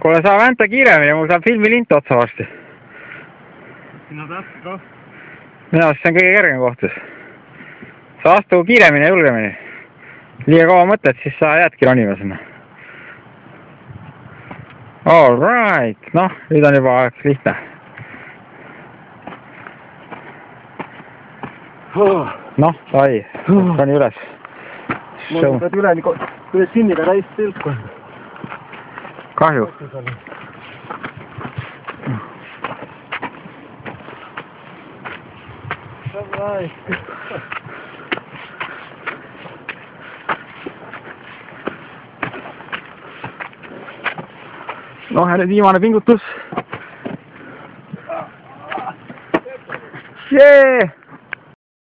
Kuule, saa vänta kiiremini, mul saab filmilint otsa varsti. Siin on raske koht. Minu arust see on kõige kergem kohtus. Sa astu kiiremini ja julgemini. Liiga kaua mõtled, siis sa jäädki ronima sinna. All right, noh, nüüd on juba lihtne. Noh, sai, roni üles. Mul pead üle sinniga täis tilku. Kahju. Noh, ja nüüd viimane pingutus. Jee!